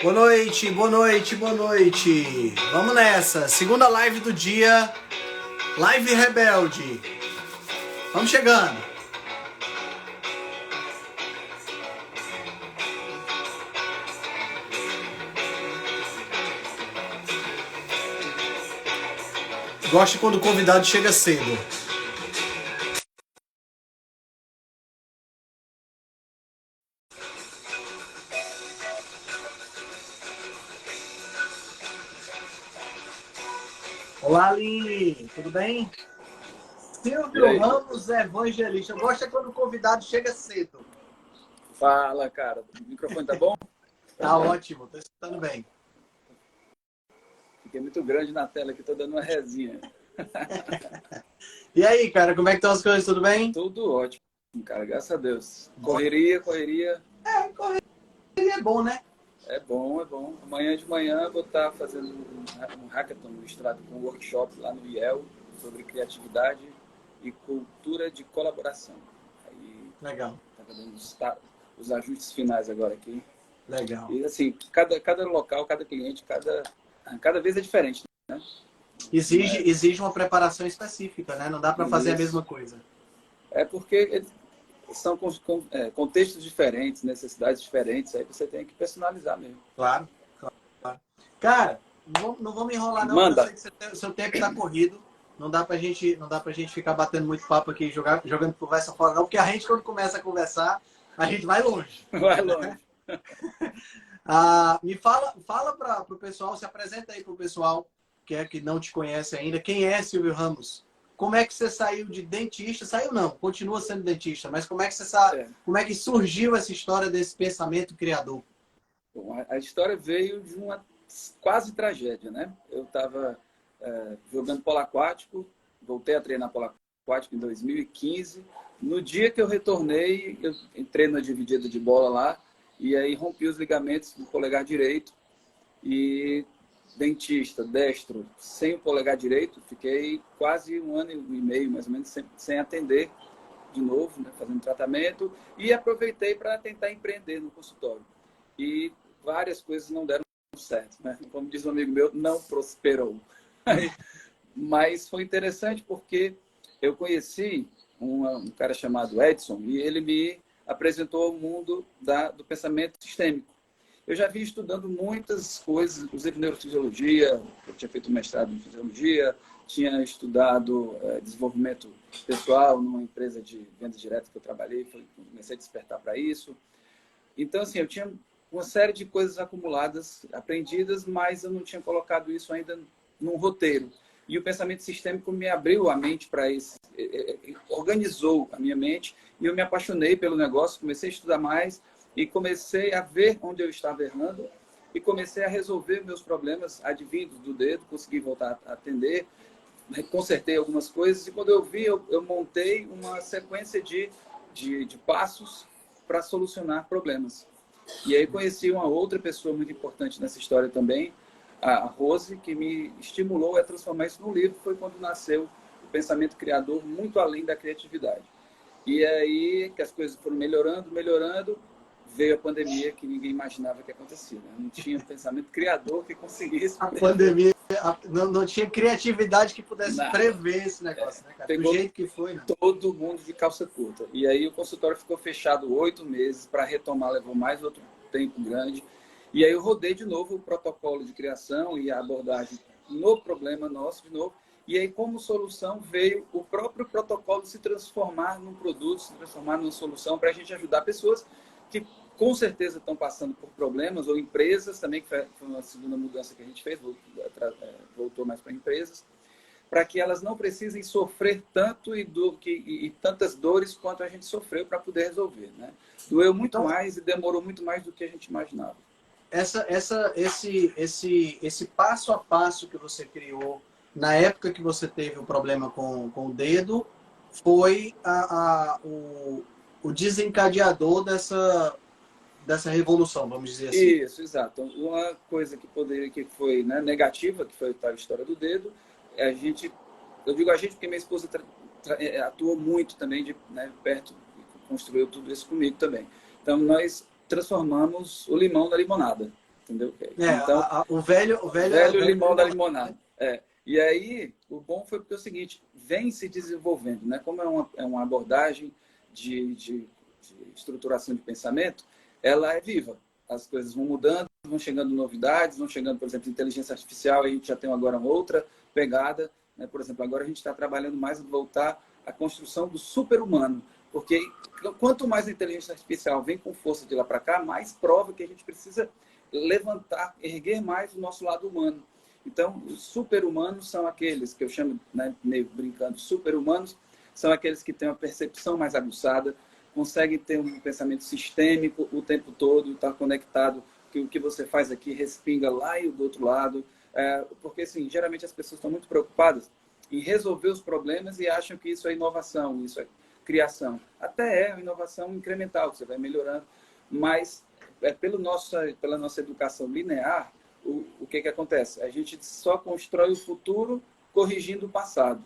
Boa noite, boa noite, boa noite. Vamos nessa. Segunda live do dia. Live Rebelde. Vamos chegando. Gosto quando o convidado chega cedo. Olá, Aline. Tudo bem? E Silvio aí? Ramos Evangelista. Eu gosto quando o convidado chega cedo. Fala, cara. O microfone tá bom? Tá ótimo, tô escutando bem. Fiquei muito grande na tela aqui, tô dando uma resinha. E aí, cara, como é que estão as coisas? Tudo bem? Tudo ótimo, cara. Graças a Deus. Bom. Correria, correria. Correria é bom, né? É bom, é bom. Amanhã de manhã eu vou estar fazendo um hackathon misturado com um workshop lá no IEL sobre criatividade e cultura de colaboração. Aí Legal, tá dando os ajustes finais agora aqui. legal. E assim, cada local, cada cliente, cada vez é diferente, né? Não é Exige uma preparação específica, né? Não dá para fazer a mesma isso. coisa. É porque são contextos diferentes, necessidades diferentes, aí você tem que personalizar mesmo. Claro, claro. Cara, não vamos enrolar não, porque eu Manda! sei que o seu tempo está corrido. Não dá pra gente ficar batendo muito papo aqui, jogando conversa fora, não, porque a gente, quando começa a conversar, a gente vai longe. Vai longe. Me fala para o pessoal, se apresenta aí para o pessoal que não te conhece ainda. Quem é Silvio Ramos? Como é que você saiu de dentista? Saiu não, continua sendo dentista, mas como é que você sabe, É. como é que surgiu essa história desse pensamento criador? Bom, a história veio de uma quase tragédia, né? Eu estava jogando polo aquático, voltei a treinar polo aquático em 2015. No dia que eu retornei, eu entrei na dividida de bola lá e aí rompi os ligamentos do polegar direito e dentista, destro, sem o polegar direito, fiquei quase 1 ano e meio, mais ou menos, sem atender de novo, né, fazendo tratamento, e aproveitei para tentar empreender no consultório. E várias coisas não deram certo, né? Como diz um amigo meu, não prosperou. Mas foi interessante porque eu conheci um cara chamado Edson e ele me apresentou o mundo do pensamento sistêmico. Eu já vinha estudando muitas coisas, inclusive neurofisiologia, eu tinha feito mestrado em fisiologia, tinha estudado desenvolvimento pessoal numa empresa de venda direta que eu trabalhei, comecei a despertar para isso. Então, assim, eu tinha uma série de coisas acumuladas, aprendidas, mas eu não tinha colocado isso ainda num roteiro. E o pensamento sistêmico me abriu a mente para isso, organizou a minha mente, e eu me apaixonei pelo negócio, comecei a estudar mais, e comecei a ver onde eu estava errando e comecei a resolver meus problemas advindos do dedo, consegui voltar a atender, consertei algumas coisas e quando eu vi, eu montei uma sequência de passos para solucionar problemas. E aí conheci uma outra pessoa muito importante nessa história também, a Rose, que me estimulou a transformar isso num livro. Foi quando nasceu o pensamento criador, muito além da criatividade. E aí que as coisas foram melhorando, melhorando, veio a pandemia que ninguém imaginava que acontecia. Né? Não tinha pensamento criador que conseguisse A prever pandemia não tinha criatividade que pudesse nada. prever esse negócio, né, cara? Do Pegou jeito que foi, não. todo mundo de calça curta. E aí o consultório ficou fechado 8 meses, para retomar levou mais outro tempo grande. E aí eu rodei de novo o protocolo de criação e a abordagem no problema nosso de novo. E aí, como solução, veio o próprio protocolo se transformar num produto, se transformar numa solução para a gente ajudar pessoas que com certeza estão passando por problemas, ou empresas também, que foi uma segunda mudança que a gente fez, voltou mais para empresas, para que elas não precisem sofrer tanto e tantas dores quanto a gente sofreu para poder resolver. Né? Doeu muito Então, mais e demorou muito mais do que a gente imaginava. esse passo a passo que você criou na época que você teve o problema com o dedo foi o desencadeador dessa revolução, vamos dizer assim. Isso, exato. Uma coisa que foi né, negativa, que foi a tal história do dedo, eu digo a gente porque minha esposa atuou muito também né, perto, construiu tudo isso comigo também. Então nós transformamos o limão na limonada. entendeu? Então, o velho limão da limonada. E aí, o bom foi porque é o seguinte, vem se desenvolvendo, né? Como é uma abordagem de estruturação de pensamento, ela é viva. As coisas vão mudando, vão chegando novidades, vão chegando, por exemplo, inteligência artificial, a gente já tem agora uma outra pegada, né? Por exemplo, agora a gente está trabalhando mais em voltar à construção do super-humano, porque quanto mais a inteligência artificial vem com força de lá para cá, mais prova que a gente precisa levantar, erguer mais o nosso lado humano. Então, os super-humanos são aqueles que eu chamo, né, meio brincando, super-humanos, são aqueles que têm uma percepção mais aguçada, conseguem ter um pensamento sistêmico o tempo todo, estar conectado, que o que você faz aqui respinga lá e do outro lado. Porque, assim, geralmente as pessoas estão muito preocupadas em resolver os problemas e acham que isso é inovação, isso é criação. Até é uma inovação incremental, que você vai melhorando, mas pela nossa educação linear, o que acontece? A gente só constrói o futuro corrigindo o passado.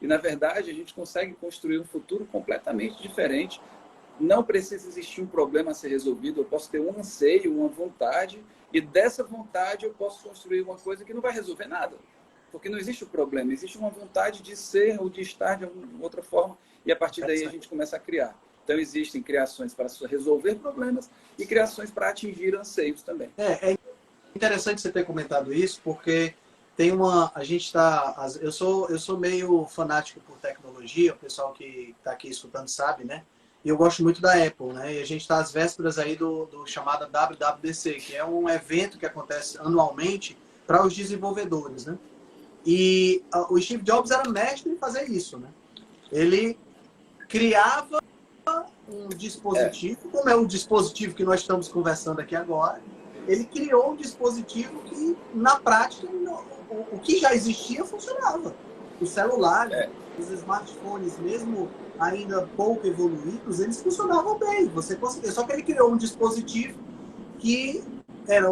E, na verdade, a gente consegue construir um futuro completamente diferente. Não precisa existir um problema a ser resolvido. Eu posso ter um anseio, uma vontade, e dessa vontade eu posso construir uma coisa que não vai resolver nada. Porque não existe o problema, existe uma vontade de ser ou de estar de outra forma, e a partir daí a gente começa a criar. Então, existem criações para resolver problemas e criações para atingir anseios também. É interessante você ter comentado isso, porque tem eu sou meio fanático por tecnologia, o pessoal que está aqui escutando sabe, né? E eu gosto muito da Apple, né? E a gente está às vésperas aí do chamado WWDC, que é um evento que acontece anualmente para os desenvolvedores, né? E o Steve Jobs era mestre em fazer isso, né? Ele criava um dispositivo, como é o dispositivo que nós estamos conversando aqui agora, ele criou um dispositivo que, na prática, o que já existia funcionava. Os celulares, os smartphones, mesmo ainda pouco evoluídos, eles funcionavam bem. Você conseguia. Só que ele criou um dispositivo que era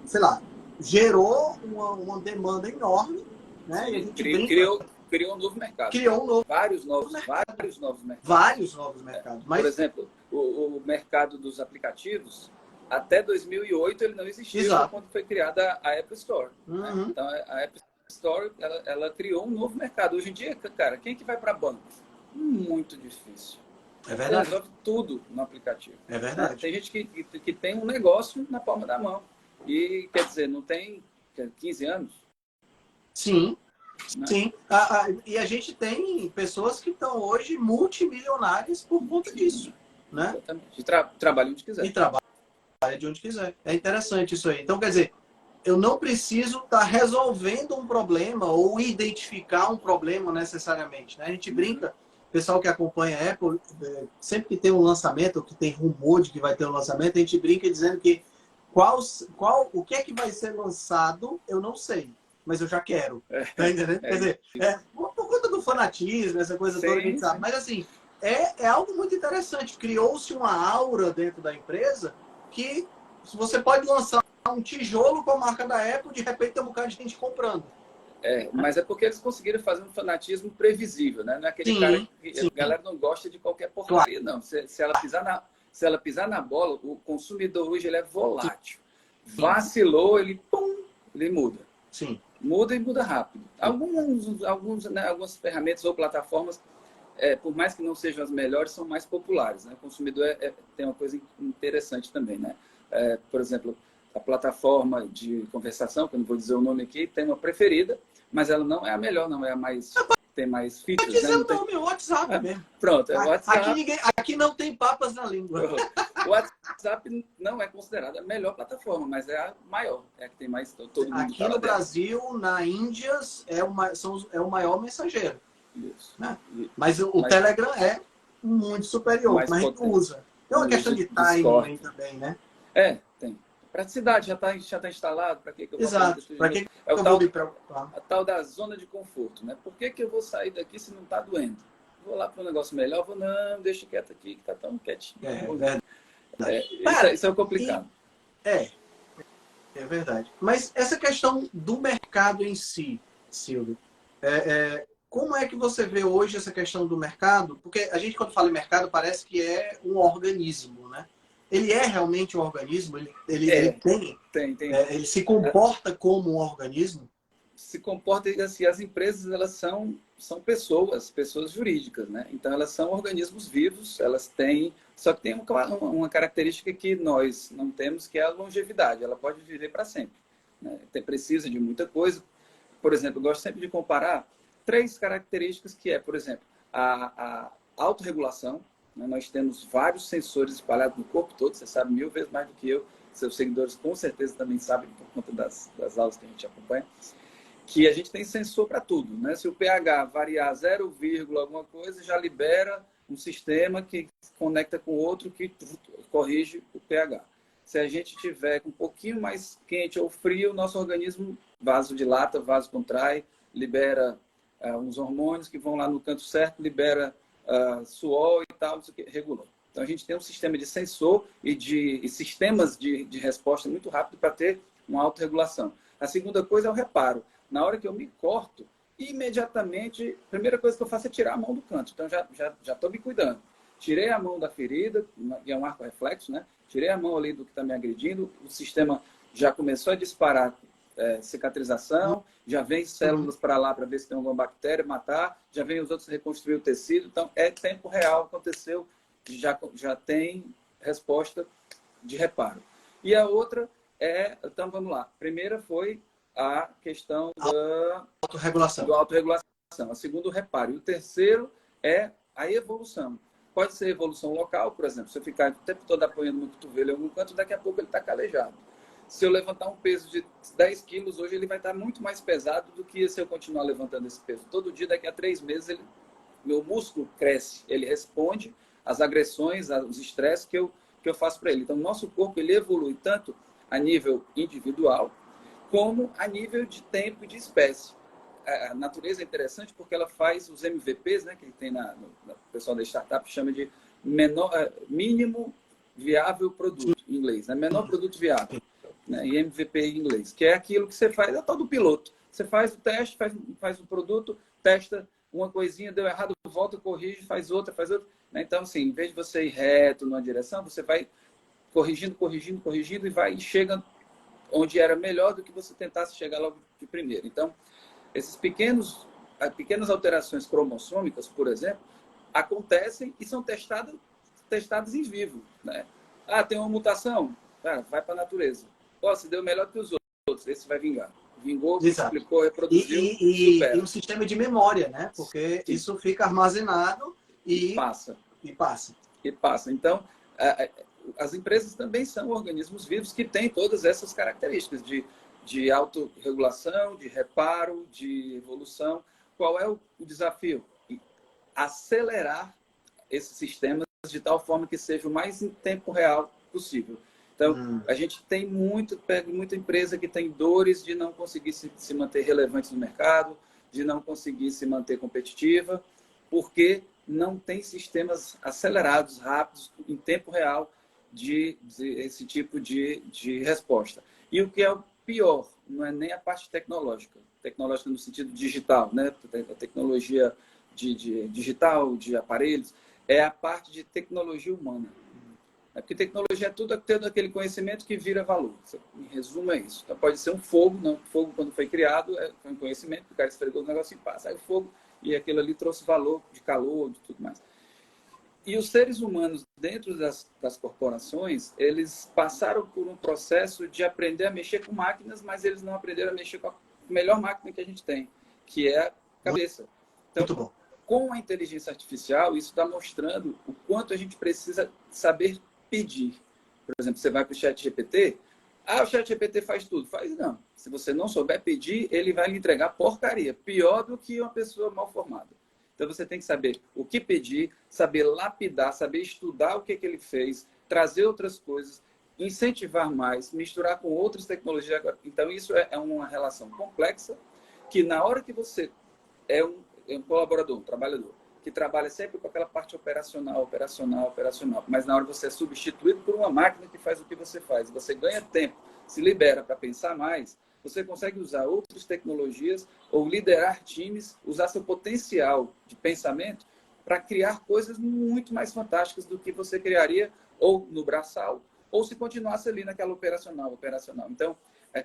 sei lá, gerou uma demanda enorme, né? E a gente criou um novo mercado. Vários novos mercados. Vários novos mercados. Mas... Por exemplo, o mercado dos aplicativos, até 2008 ele não existia quando foi criada a Apple Store. Né? Então, a Apple Store, ela criou um novo mercado. Hoje em dia, cara, quem é que vai para banco? Muito difícil. É verdade. Resolve tudo no aplicativo. É verdade. Né? Tem gente que tem um negócio na palma da mão. E, quer dizer, não tem 15 anos? Sim. Né? Sim. E a gente tem pessoas que estão hoje multimilionárias por conta disso. Né? Exatamente. Trabalha onde quiser. E trabalha de onde quiser. É interessante isso aí. Então, quer dizer, eu não preciso estar resolvendo um problema ou identificar um problema necessariamente. Né? A gente brinca, o pessoal que acompanha a Apple, sempre que tem um lançamento, ou que tem rumor de que vai ter um lançamento, a gente brinca dizendo que o que é que vai ser lançado, eu não sei, mas eu já quero. Tá entendendo? Quer dizer, por conta do fanatismo, essa coisa toda que a gente sabe. Mas assim, é algo muito interessante. Criou-se uma aura dentro da empresa que você pode lançar um tijolo com a marca da Apple, de repente tem um bocado de gente comprando. Mas é porque eles conseguiram fazer um fanatismo previsível, né? Não é aquele cara que a galera não gosta de qualquer porcaria, não. Se ela pisar na bola, o consumidor hoje ele é volátil. Vacilou, ele muda. Sim. Muda e muda rápido. Algumas ferramentas ou plataformas, por mais que não sejam as melhores, são mais populares. Né? O consumidor tem uma coisa interessante também. Né? Por exemplo, a plataforma de conversação, que eu não vou dizer o nome aqui, tem uma preferida, mas ela não é a melhor, não é a mais... Tem mais features. Pode dizer o nome, o WhatsApp mesmo. Pronto, é o WhatsApp. Aqui não tem papas na língua. O WhatsApp não é considerada a melhor plataforma, mas é a maior. É a que tem mais todo mundo. Aqui no Brasil, na Índia, é o maior mensageiro. Isso. Né? Mas o Telegram é muito superior, mas a gente usa. Tem uma questão de timing também, né? Tem. Praticidade, já está instalado, para que eu vou fazer isso? Para que eu vou me preocupar? A tal da zona de conforto, né? Por que eu vou sair daqui se não está doendo? Vou lá para um negócio melhor, não, deixa quieto aqui, que está tão quietinho. Isso é complicado. É verdade. Mas essa questão do mercado em si, Silvio, como é que você vê hoje essa questão do mercado? Porque a gente, quando fala em mercado, parece que é um organismo, né? ele é realmente um organismo? Ele É, tem, tem. ele se comporta como um organismo? Se comporta assim, as empresas elas são pessoas jurídicas, né? Então elas são organismos vivos, elas têm, só que tem uma característica que nós não temos, que é a longevidade. Ela pode viver para sempre, né? Precisa de muita coisa. Por exemplo, eu gosto sempre de comparar três características que é, por exemplo, a autorregulação, né? Nós temos vários sensores espalhados no corpo todo, você sabe 1000 vezes mais do que eu, seus seguidores com certeza também sabem por conta das aulas que a gente acompanha, que a gente tem sensor para tudo, né? Se o pH variar 0, alguma coisa, já libera um sistema que conecta com outro que corrige o pH. Se a gente tiver um pouquinho mais quente ou frio, nosso organismo vasodilata, vasocontrai, libera uns hormônios que vão lá no canto certo, libera suor e tal, isso que regula. Então a gente tem um sistema de sensor e sistemas de resposta muito rápido para ter uma autorregulação. A segunda coisa é o reparo. Na hora que eu me corto, imediatamente, a primeira coisa que eu faço é tirar a mão do canto. Então, já estou me cuidando. Tirei a mão da ferida, que é um arco reflexo, né? Tirei a mão ali do que está me agredindo, o sistema já começou a disparar cicatrização, já vem células para lá para ver se tem alguma bactéria, matar, já vem os outros reconstruir o tecido. Então, é tempo real, aconteceu, já tem resposta de reparo. E a outra então vamos lá. A primeira foi a questão da autorregulação. A segunda, o reparo. E o terceiro é a evolução. Pode ser evolução local, por exemplo, se eu ficar o tempo todo apoiando no cotovelo em algum canto, daqui a pouco ele está calejado. Se eu levantar um peso de 10 quilos, hoje ele vai estar muito mais pesado do que se eu continuar levantando esse peso. Todo dia, daqui a 3 meses, meu músculo cresce, ele responde às agressões, aos estresses que eu faço para ele. Então, o nosso corpo ele evolui tanto a nível individual, como a nível de tempo e de espécie. A natureza é interessante porque ela faz os MVPs, né, que tem o pessoal da startup chama de mínimo viável produto, em inglês, né? Menor produto viável, né? E MVP em inglês, que é aquilo que você faz, é todo piloto. Você faz o teste, faz o produto, testa uma coisinha, deu errado, volta, corrige, faz outra. Né? Então, assim, em vez de você ir reto numa direção, você vai corrigindo e chega onde era melhor do que você tentasse chegar logo de primeiro. Então, essas pequenas alterações cromossômicas, por exemplo, acontecem e são testadas em vivo, né? Tem uma mutação, vai para a natureza. Se deu melhor que os outros, esse vai vingar. Vingou, multiplicou, reproduziu, supera. E um sistema de memória, né? Porque sim, isso fica armazenado e passa. Então, as empresas também são organismos vivos que têm todas essas características de autorregulação, de reparo, de evolução. Qual é o desafio? Acelerar esses sistemas de tal forma que seja o mais em tempo real possível. Então, a gente tem muita empresa que tem dores de não conseguir se manter relevante no mercado, de não conseguir se manter competitiva, porque não tem sistemas acelerados, rápidos, em tempo real, de esse tipo de resposta. E o que é o pior, não é nem a parte tecnológica no sentido digital, né? A tecnologia digital, de aparelhos, é a parte de tecnologia humana. Porque tecnologia é tudo tendo aquele conhecimento que vira valor. Em resumo, é isso. Então, pode ser um fogo, não, fogo quando foi criado, foi um conhecimento, o cara esfregou o negócio e passa. Aí o fogo, e aquilo ali trouxe valor de calor, de tudo mais. E os seres humanos, dentro das corporações, eles passaram por um processo de aprender a mexer com máquinas, mas eles não aprenderam a mexer com a melhor máquina que a gente tem, que é a cabeça. Então, muito bom. Com a inteligência artificial, isso está mostrando o quanto a gente precisa saber pedir. Por exemplo, você vai para o ChatGPT, o ChatGPT faz tudo. Faz não. Se você não souber pedir, ele vai lhe entregar porcaria. Pior do que uma pessoa mal formada. Então, você tem que saber o que pedir, saber lapidar, saber estudar o que ele fez, trazer outras coisas, incentivar mais, misturar com outras tecnologias. Então, isso é uma relação complexa que, na hora que você é um colaborador, um trabalhador, que trabalha sempre com aquela parte operacional, mas na hora você é substituído por uma máquina que faz o que você faz, você ganha tempo, se libera para pensar mais, você consegue usar outras tecnologias ou liderar times, usar seu potencial de pensamento para criar coisas muito mais fantásticas do que você criaria ou no braçal, ou se continuasse ali naquela operacional. Então,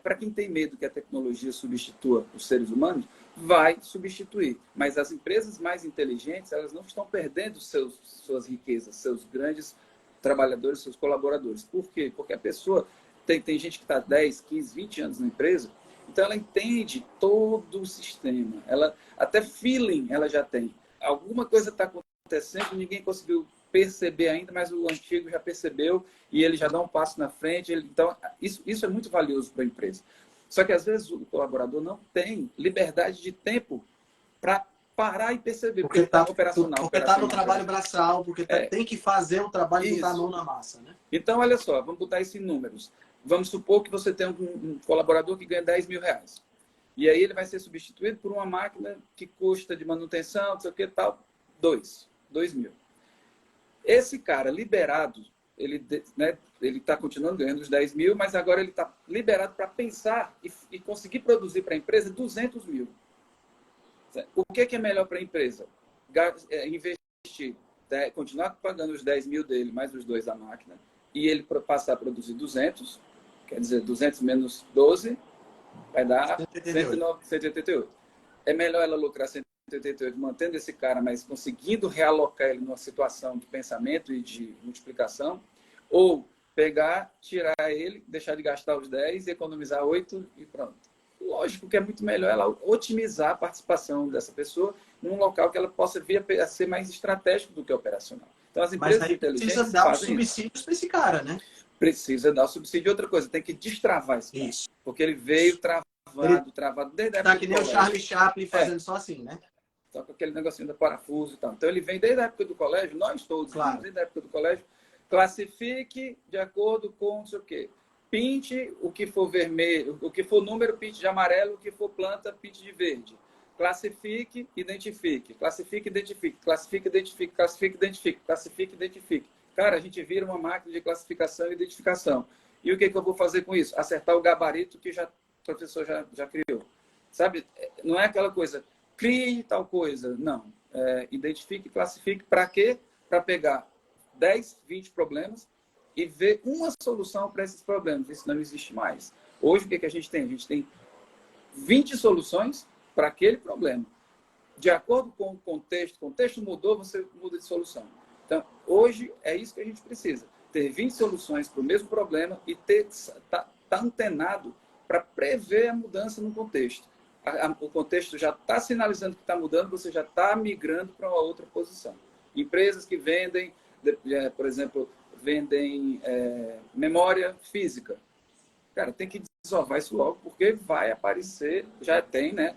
para quem tem medo que a tecnologia substitua os seres humanos, vai substituir. Mas as empresas mais inteligentes, elas não estão perdendo suas riquezas, seus grandes trabalhadores, seus colaboradores. Por quê? Porque a pessoa tem gente que está 10, 15, 20 anos na empresa, então ela entende todo o sistema. Ela, até feeling ela já tem. Alguma coisa está acontecendo, ninguém conseguiu perceber ainda, mas o antigo já percebeu e ele já dá um passo na frente. Então, isso é muito valioso para a empresa. Só que, às vezes, o colaborador não tem liberdade de tempo para parar e perceber. Porque está operacional. Porque está no trabalho braçal, porque tem que fazer o trabalho e botar a mão na massa. Né? Então, olha só, vamos botar isso em números. Vamos supor que você tem um colaborador que ganha 10 mil reais. E aí ele vai ser substituído por uma máquina que custa de manutenção, não sei o que tal, 2 mil. Esse cara liberado, ele está continuando ganhando os 10 mil, mas agora ele está liberado para pensar e conseguir produzir para a empresa 200 mil. O que é melhor para a empresa? Investir, continuar pagando os 10 mil dele, mais os 2 da máquina, e ele passar a produzir 200, quer dizer, 200 menos 12, vai dar 188. É melhor ela lucrar 188, mantendo esse cara, mas conseguindo realocar ele numa situação de pensamento e de multiplicação, ou pegar, tirar ele, deixar de gastar os 10, economizar 8 e pronto. Lógico que é muito melhor ela otimizar a participação dessa pessoa num local que ela possa vir a ser mais estratégico do que operacional. Então, as empresas inteligentes precisa dar os subsídios para esse cara, né? Precisa dar o subsídio. Outra coisa, tem que destravar esse cara. Isso. Porque ele veio travado desde a época do colégio. Tá que nem o Charlie Chaplin fazendo só assim, né? Só com aquele negocinho do parafuso e tal. Então, ele vem desde a época do colégio, nós todos, desde a época do colégio, classifique de acordo com não sei o quê. Pinte o que for vermelho, o que for número, pinte de amarelo, o que for planta, pinte de verde. Classifique, identifique. Classifique, identifique. Classifique, identifique. Classifique, identifique. Classifique, identifique. Cara, a gente vira uma máquina de classificação e identificação. E o que eu vou fazer com isso? Acertar o gabarito que o professor já criou. Sabe? Não é aquela coisa, crie tal coisa. Não. Identifique, classifique. Para quê? Para pegar 10, 20 problemas e ver uma solução para esses problemas. Isso não existe mais. Hoje, o que a gente tem? A gente tem 20 soluções para aquele problema. De acordo com o contexto mudou, você muda de solução. Então, hoje é isso que a gente precisa. Ter 20 soluções para o mesmo problema e tá antenado para prever a mudança no contexto. O contexto já está sinalizando que está mudando, você já está migrando para uma outra posição. Empresas que vendem, por exemplo, memória física. Cara, tem que desovar isso logo, porque vai aparecer, já tem, né,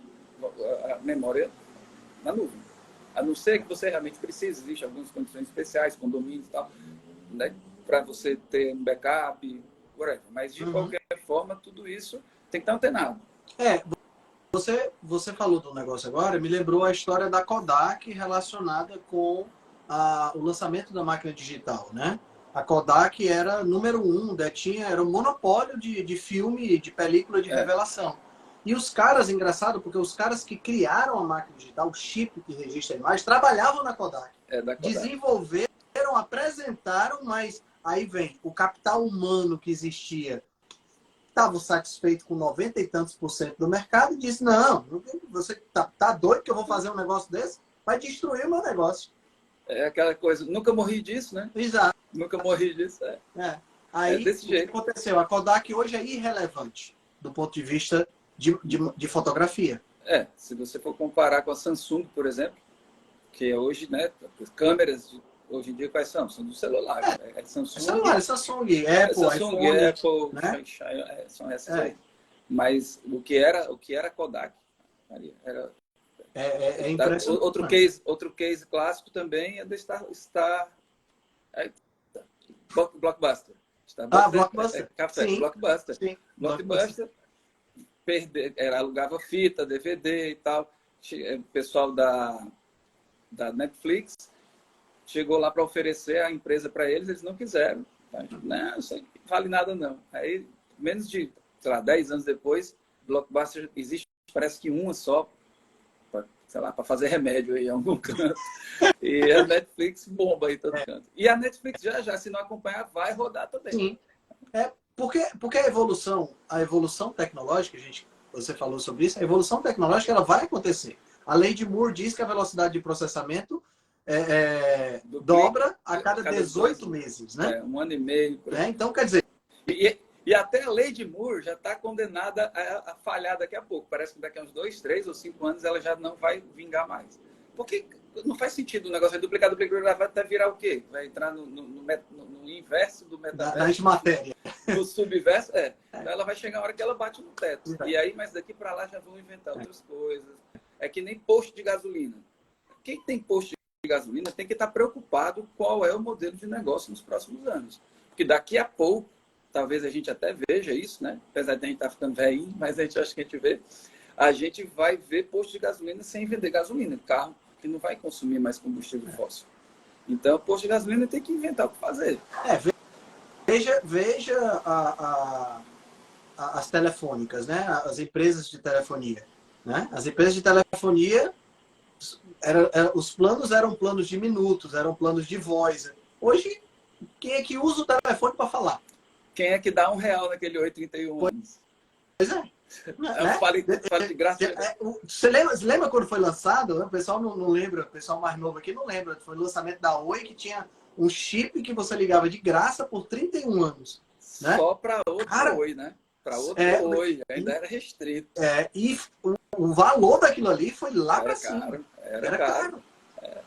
a memória na nuvem. A não ser que você realmente precise, existem algumas condições especiais, condomínios e tal, né, para você ter um backup, whatever. Mas, de qualquer forma, tudo isso tem que estar antenado. Você falou do negócio agora, me lembrou a história da Kodak relacionada com o lançamento da máquina digital, né? A Kodak era número 1, era um monopólio de filme, de película de revelação. E os caras, engraçado, porque os caras que criaram a máquina digital, o chip que registra a imagem, trabalhavam na Kodak. Da Kodak. Desenvolveram, apresentaram, mas aí vem o capital humano que existia. Estava satisfeito com 90 e tantos % do mercado e disse, não, você tá doido que eu vou fazer um negócio desse? Vai destruir o meu negócio. É aquela coisa, nunca morri disso, né? Exato. Nunca morri disso, Aí, desse jeito. O que aconteceu? A Kodak hoje é irrelevante do ponto de vista de fotografia. Se você for comparar com a Samsung, por exemplo, que hoje, né, as câmeras hoje em dia quais são? São do celular. Samsung. Samsung, Apple, Samsung, iPhone, Apple, né? são essas aí. Mas o que era Kodak, era impressionante. Outro case clássico também é da Blockbuster. Blockbuster. Café, Sim. Blockbuster. Sim. Blockbuster alugava fita, DVD e tal. O pessoal da Netflix chegou lá para oferecer a empresa para eles não quiseram. Não, isso não vale nada não. Aí, menos de, 10 anos depois, Blockbuster existe, parece que uma só, sei lá, para fazer remédio aí em algum canto. E a Netflix bomba aí todo canto. E a Netflix já, se não acompanhar, vai rodar também. Sim. Porque a evolução tecnológica, você falou sobre isso, a evolução tecnológica ela vai acontecer. A lei de Moore diz que a velocidade de processamento dobra a cada 18 meses, né? 1 ano e meio. Então, quer dizer... E até a lei de Moore já está condenada a falhar daqui a pouco. Parece que daqui a uns 2, 3 ou 5 anos ela já não vai vingar mais. Porque não faz sentido o negócio vai duplicar, vai até virar o quê? Vai entrar no inverso do metaverso. Da antimatéria. No subverso, Então ela vai chegar a hora que ela bate no teto. E aí, mas daqui para lá já vão inventar outras coisas. É que nem posto de gasolina. Quem tem posto de gasolina tem que estar preocupado qual é o modelo de negócio nos próximos anos. Porque daqui a pouco, talvez a gente até veja isso, né? Apesar de a gente estar ficando velhinho, mas a gente acha que a gente vê. A gente vai ver posto de gasolina sem vender gasolina. Carro que não vai consumir mais combustível fóssil. Então, posto de gasolina tem que inventar o que fazer. Veja as telefônicas, né? As empresas de telefonia. Né? As empresas de telefonia, os planos eram planos de minutos, eram planos de voz. Hoje, quem é que usa o telefone para falar? Quem é que dá R$1 naquele 8,31? Pois é. Né? Fale de graça. Você lembra quando foi lançado? O pessoal não lembra, o pessoal mais novo aqui não lembra. Foi o lançamento da Oi, que tinha um chip que você ligava de graça por 31 anos. Né? Só para outro Oi, né? Para outro Oi, ainda era restrito. E o valor daquilo ali foi lá para cima. Era caro.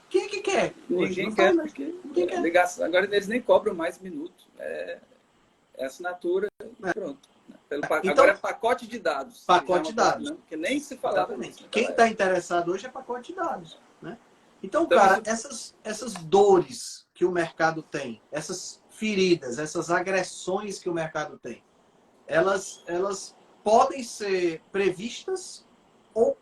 Quem é que quer? Ninguém quer. Ninguém quer. Ligação. Agora eles nem cobram mais minutos. É assinatura e pronto. Então, agora é pacote de dados. Pacote de dados. Que nem se falava nisso. Quem está interessado hoje é pacote de dados. Né? Então, cara, essas dores que o mercado tem, essas feridas, essas agressões que o mercado tem, elas podem ser previstas ou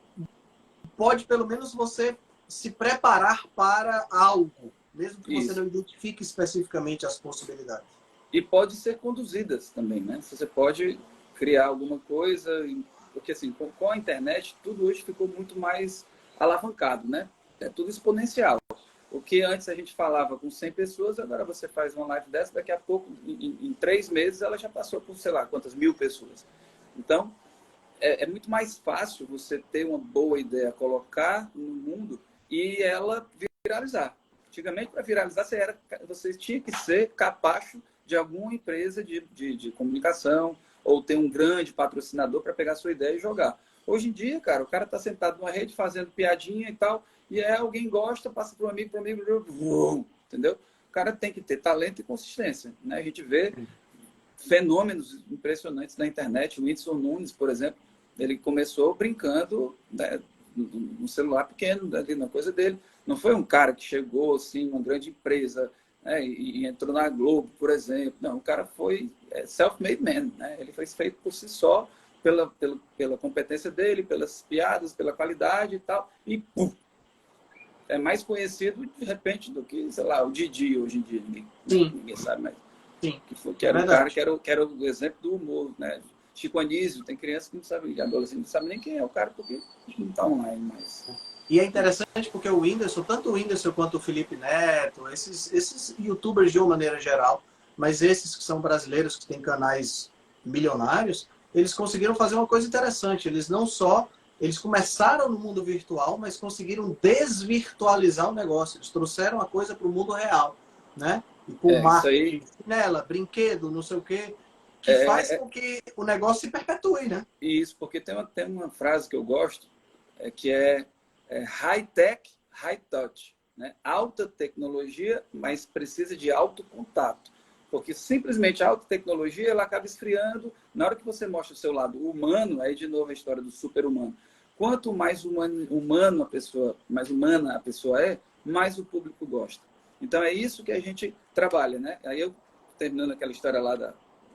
pode, pelo menos, você se preparar para algo, mesmo que você não identifique especificamente as possibilidades. E pode ser conduzidas também, né? Você pode criar alguma coisa, porque assim, com a internet, tudo hoje ficou muito mais alavancado, né? É tudo exponencial. O que antes a gente falava com 100 pessoas, agora você faz uma live dessa, daqui a pouco, em 3 meses, ela já passou por, sei lá, quantas mil pessoas. Então, é muito mais fácil você ter uma boa ideia, colocar no mundo e ela viralizar. Antigamente, para viralizar, você tinha que ser capacho de alguma empresa de comunicação ou ter um grande patrocinador para pegar a sua ideia e jogar. Hoje em dia, cara, o cara está sentado numa rede fazendo piadinha e tal, e alguém gosta, passa para um amigo, entendeu? O cara tem que ter talento e consistência, né? A gente vê fenômenos impressionantes na internet. O Whindersson Nunes, por exemplo, ele começou brincando, né, no celular pequeno, ali na coisa dele. Não foi um cara que chegou, assim, uma grande empresa, né, e entrou na Globo, por exemplo. Não, o cara foi self-made man, né? Ele foi feito por si só, pela competência dele, pelas piadas, pela qualidade e tal, e pum, é mais conhecido, de repente, do que, sei lá, o Didi hoje em dia. Ninguém sabe mais. Sim. Que era um cara que era o exemplo do humor, né? Chico Anísio, tem criança que não sabe, adolescente não sabe nem quem é o cara, porque não está online mais. E é interessante porque o Whindersson, tanto o Whindersson quanto o Felipe Neto, esses youtubers de uma maneira geral, mas esses que são brasileiros, que têm canais milionários, eles conseguiram fazer uma coisa interessante. Eles começaram no mundo virtual, mas conseguiram desvirtualizar o negócio. Eles trouxeram a coisa para o mundo real, né? E com marketing, nela, brinquedo, não sei o quê, que faz com que o negócio se perpetue, né? Isso, porque tem uma frase que eu gosto, que é high-tech, high-touch. Né? Alta tecnologia, mas precisa de alto contato. Porque simplesmente a alta tecnologia ela acaba esfriando. Na hora que você mostra o seu lado humano, aí de novo a história do super-humano. Quanto mais humana a pessoa é, mais o público gosta. Então é isso que a gente trabalha, né? Aí eu, terminando aquela história lá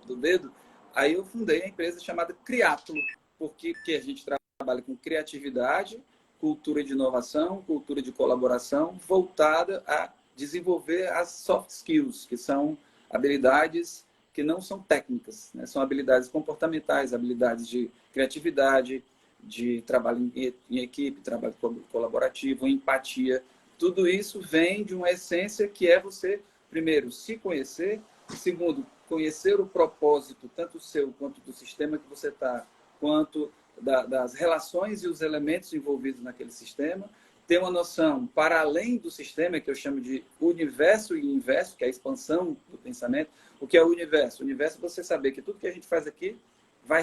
do dedo, aí eu fundei a empresa chamada Criátulo, porque a gente trabalha com criatividade, cultura de inovação, cultura de colaboração, voltada a desenvolver as soft skills, que são habilidades que não são técnicas, né? São habilidades comportamentais, habilidades de criatividade, de trabalho em equipe, trabalho colaborativo, empatia. Tudo isso vem de uma essência que é você, primeiro, se conhecer, segundo, conhecer o propósito, tanto seu quanto do sistema que você está, quanto das relações e os elementos envolvidos naquele sistema, ter uma noção para além do sistema, que eu chamo de universo e inverso, que é a expansão do pensamento. O que é o universo? O universo é você saber que tudo que a gente faz aqui vai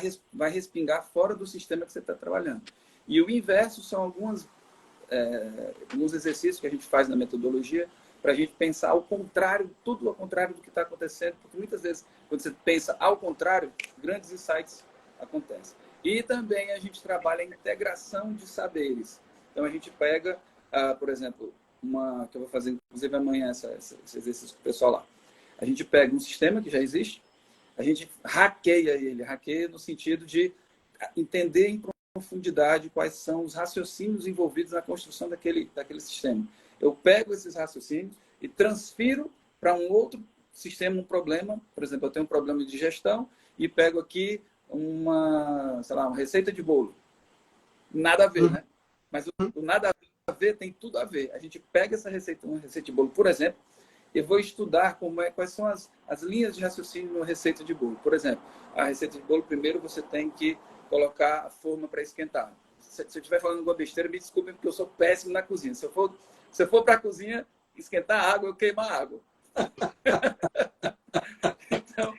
respingar fora do sistema que você está trabalhando. E o inverso são alguns exercícios que a gente faz na metodologia para a gente pensar ao contrário, tudo ao contrário do que está acontecendo, porque muitas vezes, quando você pensa ao contrário, grandes insights acontecem. E também a gente trabalha a integração de saberes. Então, a gente pega, por exemplo, que eu vou fazer, inclusive, amanhã, esse exercício com o pessoal lá. A gente pega um sistema que já existe, a gente hackeia ele, hackeia no sentido de entender em profundidade quais são os raciocínios envolvidos na construção daquele sistema. Eu pego esses raciocínios e transfiro para um outro sistema, um problema. Por exemplo, eu tenho um problema de gestão e pego aqui uma receita de bolo. Nada a ver, né? Mas o nada a ver tem tudo a ver. A gente pega uma receita de bolo, por exemplo, e vou estudar quais são as linhas de raciocínio numa receita de bolo. Por exemplo, a receita de bolo, primeiro você tem que colocar a forma para esquentar. Se eu estiver falando alguma besteira, me desculpem, porque eu sou péssimo na cozinha. Se eu for para a cozinha esquentar a água, eu queimo a água. Então,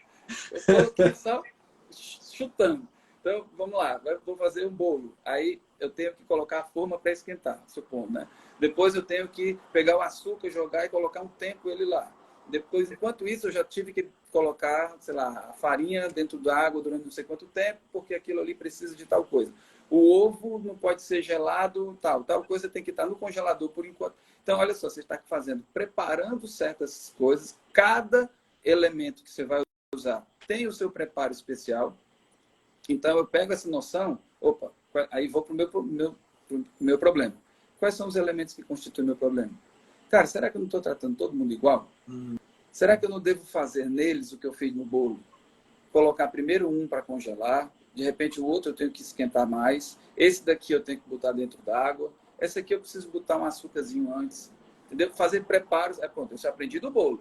eu estou aqui só chutando. Então, vamos lá, vou fazer um bolo. Aí eu tenho que colocar a forma para esquentar, supondo, né? Depois eu tenho que pegar o açúcar, jogar e colocar um tempo ele lá. Depois, enquanto isso, eu já tive que colocar, sei lá, a farinha dentro da água durante não sei quanto tempo, porque aquilo ali precisa de tal coisa. O ovo não pode ser gelado, tal coisa tem que estar no congelador por enquanto. Então, olha só, você está fazendo, preparando certas coisas, cada elemento que você vai usar tem o seu preparo especial. Então, eu pego essa noção, aí vou para o meu problema. Quais são os elementos que constituem o meu problema? Cara, será que eu não estou tratando todo mundo igual? Será que eu não devo fazer neles o que eu fiz no bolo? Colocar primeiro um para congelar, de repente o outro eu tenho que esquentar mais, esse daqui eu tenho que botar dentro d'água, esse aqui eu preciso botar um açúcarzinho antes, entendeu? Fazer preparos, pronto, eu já aprendi do bolo.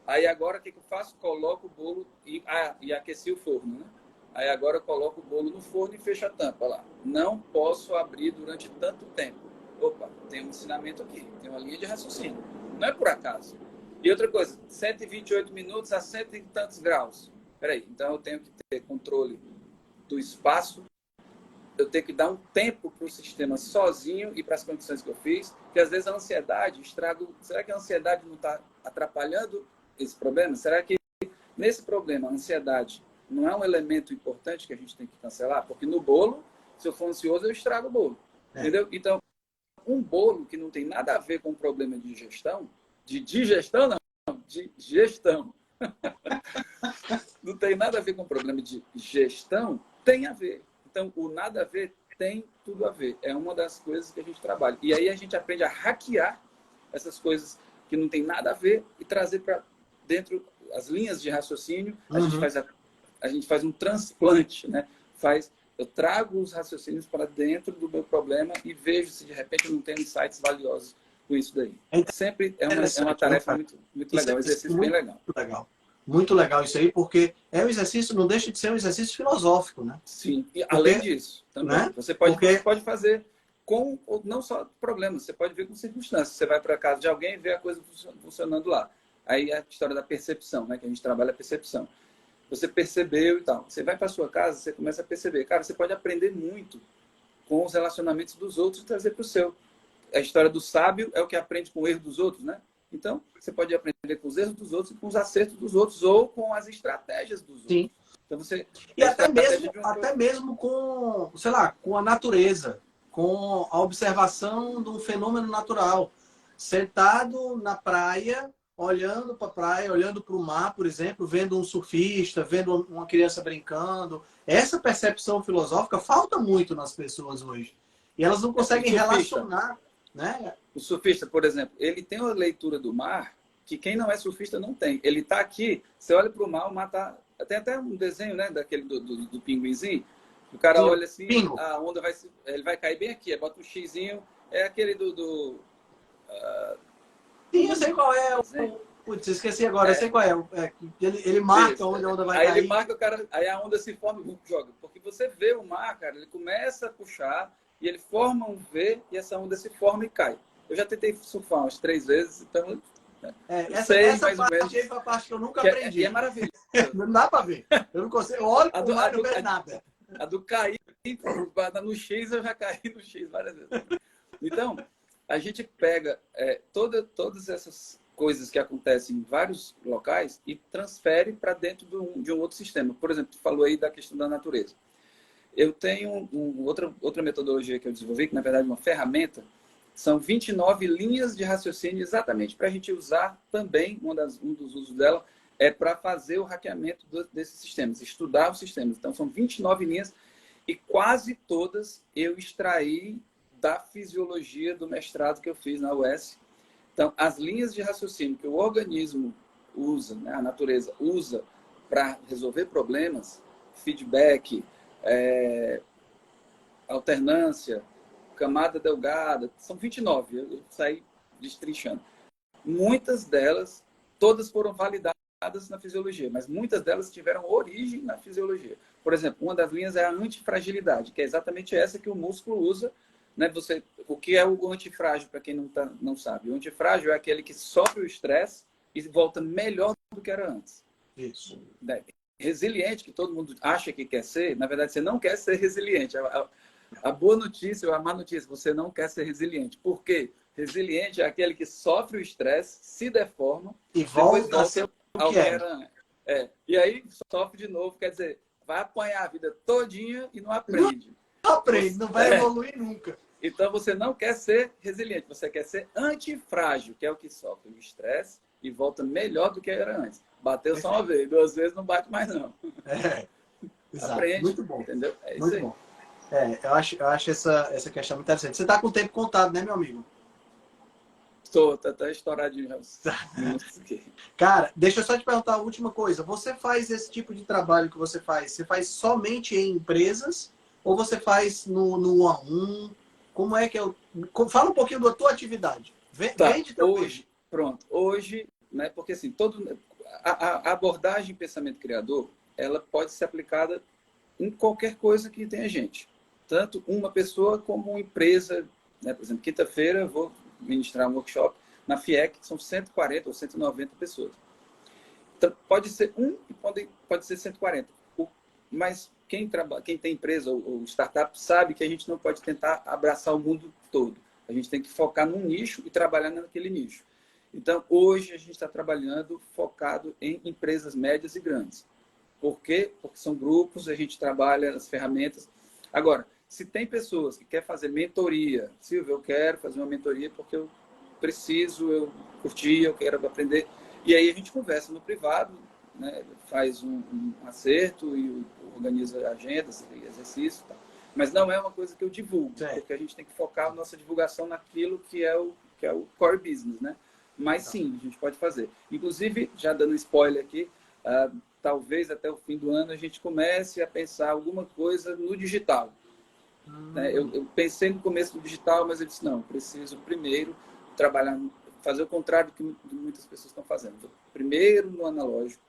Aí agora o que eu faço? Coloco o bolo e aqueci o forno, né? Aí agora eu coloco o bolo no forno e fecho a tampa lá. Não posso abrir durante tanto tempo. Tem um ensinamento aqui, tem uma linha de raciocínio. Não é por acaso. E outra coisa, 128 minutos a 100 e tantos graus. Peraí, então eu tenho que ter controle do espaço, eu tenho que dar um tempo para o sistema sozinho e para as condições que eu fiz, porque às vezes a ansiedade estraga. Será que a ansiedade não está atrapalhando esse problema? Será que nesse problema a ansiedade não é um elemento importante que a gente tem que cancelar? Porque no bolo, se eu for ansioso, eu estrago o bolo. Entendeu? Então, um bolo que não tem nada a ver com o problema de gestão, de digestão, não, de gestão. Não tem nada a ver com o problema de gestão, tem a ver. Então, o nada a ver tem tudo a ver. É uma das coisas que a gente trabalha. E aí a gente aprende a hackear essas coisas que não tem nada a ver e trazer para dentro as linhas de raciocínio. A gente faz um transplante, né? Eu trago os raciocínios para dentro do meu problema e vejo se de repente eu não tenho insights valiosos com isso daí. Sempre é uma tarefa muito legal, um exercício bem legal. Muito legal isso aí, porque é um exercício, não deixa de ser um exercício filosófico, né? Sim, e além disso, também, né? Você pode fazer com, não só problemas, você pode ver com circunstâncias. Você vai para a casa de alguém e vê a coisa funcionando lá. Aí é a história da percepção, né? Que a gente trabalha a percepção. Você percebeu e tal. Você vai para sua casa, você começa a perceber. Cara, você pode aprender muito com os relacionamentos dos outros e trazer para o seu. A história do sábio é o que aprende com o erro dos outros, né? Então, você pode aprender com os erros dos outros e com os acertos dos outros ou com as estratégias dos outros. Sim. Então, e até mesmo com, sei lá, com a natureza, com a observação de um fenômeno natural. Sentado na praia, olhando para a praia, olhando para o mar, por exemplo, vendo um surfista, vendo uma criança brincando. Essa percepção filosófica falta muito nas pessoas hoje. E elas não conseguem relacionar, né? O surfista, por exemplo, ele tem uma leitura do mar que quem não é surfista não tem. Ele está aqui, você olha para o mar está... Tem até um desenho, né, daquele do pinguinzinho. O cara Sim, olha assim, pingo. a onda ele vai cair bem aqui, aí bota um xizinho, é aquele Sim, como eu é o sei nome qual do é. desenho? Putz, esqueci agora, eu sei É, qual é. Ele marca isso. onde a onda vai Aí ele cair. marca o cara, aí a onda se forma e joga. Porque você vê o mar, cara, ele começa a puxar e ele forma um V e essa onda se forma e cai. Eu já tentei surfar umas 3 vezes, então É, eu essa, sei essa mais ou parte aí menos. foi a parte que eu nunca E é aprendi. maravilhoso. Não dá para ver. Eu não consigo. Eu olho A pro do, mar a e não do, vejo nada. a do cair no X, eu já caí no X várias vezes. Então, a gente pega todas essas coisas que acontecem em vários locais e transfere para dentro de um outro sistema. Por exemplo, tu falou aí da questão da natureza. Eu tenho outra metodologia que eu desenvolvi, que na verdade é uma ferramenta, são 29 linhas de raciocínio exatamente para a gente usar também, um dos usos dela é para fazer o hackeamento desses sistemas, estudar os sistemas. Então, são 29 linhas e quase todas eu extraí da fisiologia do mestrado que eu fiz na UES. Então, as linhas de raciocínio que o organismo usa, né, a natureza usa para resolver problemas, feedback, é, alternância, camada delgada, são 29, eu saí destrinchando. Muitas delas, todas foram validadas na fisiologia, mas muitas delas tiveram origem na fisiologia. Por exemplo, uma das linhas é a antifragilidade, que é exatamente essa que o músculo usa. Né? O que é o antifrágil, para quem não sabe? O antifrágil é aquele que sofre o estresse e volta melhor do que era antes. Isso. Né? Resiliente, que todo mundo acha que quer ser, na verdade, você não quer ser resiliente. A boa notícia ou a má notícia, você não quer ser resiliente. Por quê? Resiliente é aquele que sofre o estresse, se deforma, E depois volta a ser volta o ao que que era. era antes. E aí sofre de novo, quer dizer, vai apanhar a vida todinha e não Não aprende. aprende, não vai evoluir nunca. Então você não quer ser resiliente, você quer ser antifrágil, que é o que sofre o estresse e volta melhor do que era antes. Bateu só uma Perfeito. vez, 2 vezes não bate mais não. Exato. Aprende, Muito bom. entendeu? É isso Muito aí. bom. Eu acho essa questão muito interessante. Você está com o tempo contado, né, meu amigo? Tá até estouradinho já uns minutos aqui. Cara, deixa eu só te perguntar a última coisa. Você faz esse tipo de trabalho que você faz somente em empresas ou você faz no um a um? Como é que eu. Fala um pouquinho da tua atividade. Tá, Vende teu peixe. hoje, né, porque assim, a abordagem pensamento criador, ela pode ser aplicada em qualquer coisa que tenha gente. Tanto uma pessoa como uma empresa, né? Por exemplo, quinta-feira eu vou ministrar um workshop na FIEC, que são 140 ou 190 pessoas. Então, pode ser e pode ser 140. Mas quem tem empresa ou startup sabe que a gente não pode tentar abraçar o mundo todo. A gente tem que focar num nicho e trabalhar naquele nicho. Então, hoje a gente está trabalhando focado em empresas médias e grandes. Por quê? Porque são grupos, a gente trabalha as ferramentas. Agora, se tem pessoas que querem fazer mentoria, Silvio, eu quero fazer uma mentoria porque eu preciso, eu curti, eu quero aprender. E aí a gente conversa no privado, né? Faz um acerto e organiza agendas, exercícios. Tá? Mas não é uma coisa que eu divulgo, Certo. porque a gente tem que focar a nossa divulgação naquilo que é o core business, né? Mas sim, a gente pode fazer. Inclusive, já dando um spoiler aqui, talvez até o fim do ano a gente comece a pensar alguma coisa no digital. Né? Eu pensei no começo do digital, mas eu disse, não, preciso primeiro trabalhar, fazer o contrário do que muitas pessoas estão fazendo. Primeiro no analógico,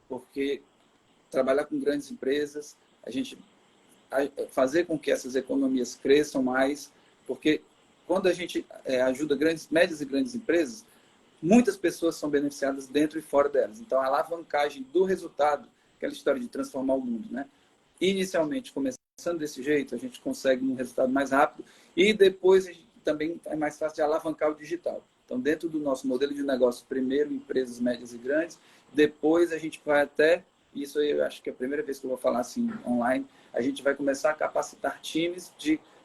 porque trabalhar com grandes empresas, a gente fazer com que essas economias cresçam mais, porque quando a gente ajuda médias e grandes empresas, muitas pessoas são beneficiadas dentro e fora delas. Então, a alavancagem do resultado, aquela história de transformar o mundo, né? Inicialmente, começando desse jeito, a gente consegue um resultado mais rápido e depois também é mais fácil de alavancar o digital. Então, dentro do nosso modelo de negócio, primeiro empresas médias e grandes, depois a gente vai até, isso aí eu acho que é a primeira vez que eu vou falar assim online, a gente vai começar a capacitar times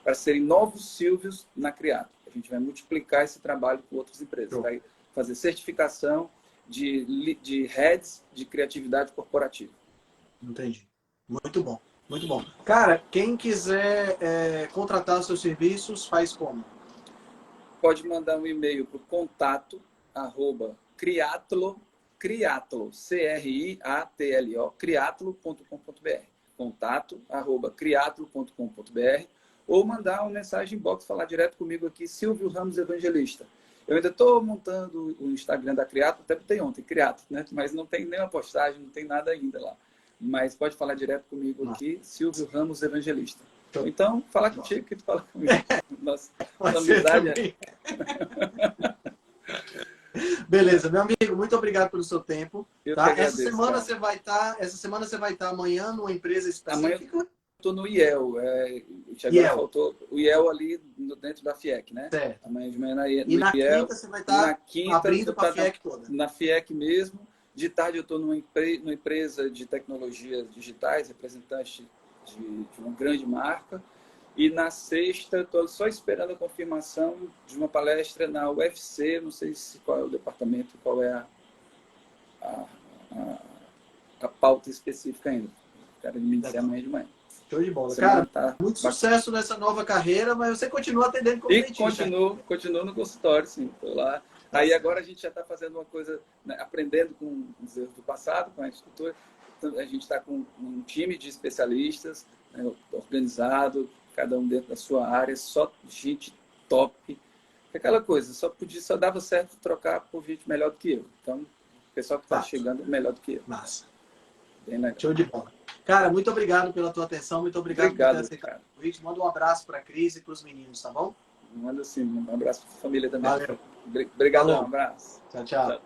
para serem novos Silvios na Criato. A gente vai multiplicar esse trabalho com outras empresas. Vai fazer certificação de heads de criatividade corporativa. Entendi. Muito bom. Muito bom. Cara, quem quiser contratar os seus serviços, faz como? Pode mandar um e-mail para o contato criatlo, criatlo, criatlo.com.br. contato@criatlo.com.br ou mandar uma mensagem inbox, falar direto comigo aqui, Silvio Ramos Evangelista. Eu ainda estou montando o Instagram da Criatlo, até botei ontem, Criatlo, né? Mas não tem nenhuma postagem, não tem nada ainda lá. Mas pode falar direto comigo aqui, Silvio Ramos Evangelista. Ou então, falar contigo, que tu fala comigo. Nossa amizade é... Beleza, meu amigo, muito obrigado pelo seu tempo. Eu Tá? que agradeço, essa semana você vai estar amanhã numa empresa amanhã específica? eu estou no IEL. Agora IEL. faltou o IEL ali dentro da FIEC, né? Certo. Amanhã de manhã no IEL. E na quinta você vai estar abrindo para a FIEC toda? Na FIEC mesmo. De tarde eu estou numa empresa de tecnologias digitais, representante de uma grande marca. E na sexta, estou só esperando a confirmação de uma palestra na UFC, não sei qual é o departamento, qual é a pauta específica ainda. Quero me dizer amanhã de manhã. Show de bola. Cara, muito sucesso nessa nova carreira, mas você continua atendendo como dentista. E continuo no consultório, sim. Estou lá. Aí agora a gente já está fazendo uma coisa, né, aprendendo com os erros do passado, com a estrutura. Então, a gente está com um time de especialistas, né, organizado, cada um dentro da sua área, só gente top. Aquela coisa, só dava certo trocar por gente melhor do que eu. Então, o pessoal que está chegando é melhor do que eu. Massa. Bem legal. Show de bola. Cara, muito obrigado pela tua atenção, muito obrigado por ter aceitado o convite. Manda um abraço para a Cris e para os meninos, tá bom? Manda sim, um abraço para a família também. Valeu. Obrigado, Falou. um abraço. Tchau, tchau.